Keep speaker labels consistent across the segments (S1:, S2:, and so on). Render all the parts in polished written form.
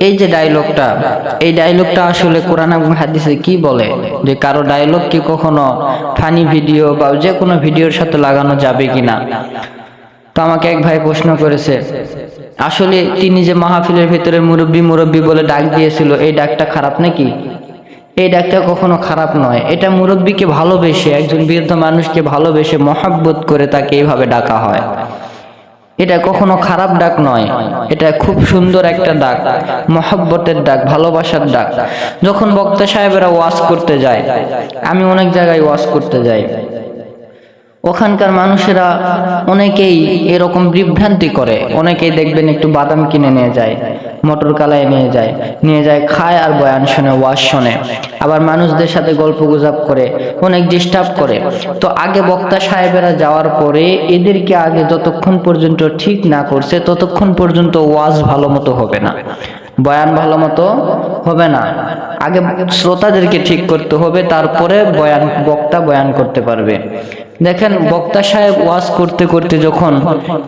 S1: এই যে ডায়লগটা, এই ডায়লগটা আসলে কোরআন এবং হাদিসে কি বলে, যে কারো ডায়লগ কি কখনো ফানি ভিডিও বা যে কোনো ভিডিওর সাথে লাগানো যাবে কিনা। তো আমাকে এক ভাই প্রশ্ন করেছে, আসলে তিনি যে মাহফিলের ভিতরে মুরব্বি মুরব্বি বলে ডাক দিয়েছিল, এই ডাকটা খারাপ নাকি? এই ডাকটা কখনো খারাপ নয়। এটা মুরব্বিকে ভালোবেসে, একজন বৃদ্ধ মানুষকে ভালোবেসে মহাব্বত করে তাকে এইভাবে ডাকা হয়। এটা কখনো খারাপ ডাক নয়, এটা খুব সুন্দর একটা ডাক, মহব্বতের ডাক, ভালোবাসার ডাক। যখন বক্তা সাহেবেরা ওয়াজ করতে যায়, আমি অনেক জায়গায় ওয়াজ করতে যাই, ওখানকার মানুষেরা অনেকেই এরকম বিভ্রান্তি করে। অনেকেই দেখবেন একটু বাদাম কিনে নিয়ে যায়, মটর কালাই নিয়ে যায় খায় আর বয়ান শোনে, ওয়াজ শোনে, আবার মানুষদের সাথে গল্প গুজব করে, অনেক ডিস্টার্ব করে। তো আগে বক্তা সাহেবেরা যাওয়ার পরে এদেরকে আগে যতক্ষণ পর্যন্ত ঠিক না করছে ততক্ষণ পর্যন্ত ওয়াজ ভালো মতো হবে না, বয়ান ভালো মতো হবে না। আগে শ্রোতাদেরকে ঠিক করতে হবে, তারপরে বক্তা বয়ান করতে পারবে। দেখেন, বক্তা সাহেব ওয়াজ করতে করতে যখন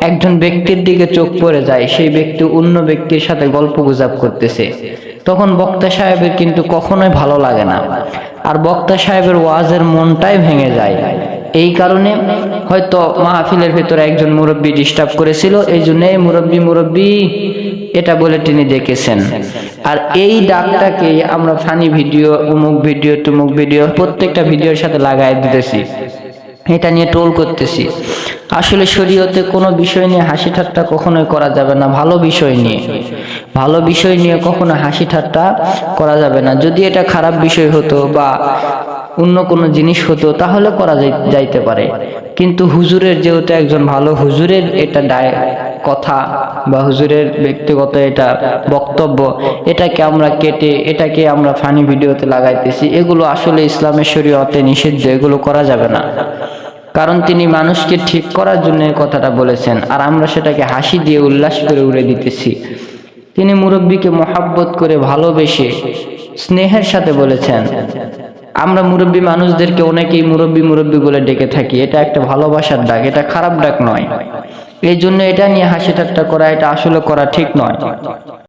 S1: একজন ব্যক্তির দিকে চোখ পড়ে যায়, সেই ব্যক্তি অন্য ব্যক্তির সাথে গল্প গুজব করতেছে, তখন বক্তা সাহেবের কিন্তু কখনোই ভালো লাগে না, আর বক্তা সাহেবের ওয়াজের মনটাই ভেঙে যায়। এই কারণে হয়তো মাহফিলের ভিতরে একজন মুরব্বী ডিস্টার্ব করেছিল, এই জন্য এই মুরব্বী মুরব্বী এটা বলে তিনি ডেকেছেন। আর এই ডাকটাকে আমরা ফানি ভিডিও, উমুক ভিডিও, তুমুক ভিডিও, প্রত্যেকটা ভিডিওর সাথে লাগাই দিতেছি, এটা নিয়ে টোল করতেছি। আসলে শরীয়তে কোনো বিষয় নিয়ে হাসি ঠাট্টা কখনোই করা যাবে না। ভালো বিষয় নিয়ে কখনো হাসি ঠাট্টা করা যাবে না। যদি এটা খারাপ বিষয় হতো বা অন্য কোনো জিনিস হতো তাহলে করা যাইতে পারে, কিন্তু হুজুরের যেহেতু একজন ভালো হুজুরের এটা কথা বা হুজুরের ব্যক্তিগত এটা বক্তব্য, এটাকে আমরা কেটে এটাকে আমরা ফানি ভিডিওতে লাগাইতেছি, এগুলো আসলে ইসলামের শরীয়তে নিষিদ্ধ, এগুলো করা যাবে না। কারণ তিনি মানুষকে ঠিক করার জন্য এই কথাটা বলেছেন, আর আমরা সেটাকে হাসি দিয়ে উল্লাস করে উড়ে দিতেছি। তিনি মুরব্বীকে মহাব্বত করে ভালোবেসে স্নেহের সাথে বলেছেন। আমরা মুরব্বী মানুষদেরকে অনেকেই মুরব্বী মুরব্বী বলে ডেকে থাকি, এটা একটা ভালোবাসার ডাক, এটা খারাপ ডাক নয়। এই জন্য এটা নিয়ে হাসি ঠাট্টা করা, এটা আসলে করা ঠিক নয়।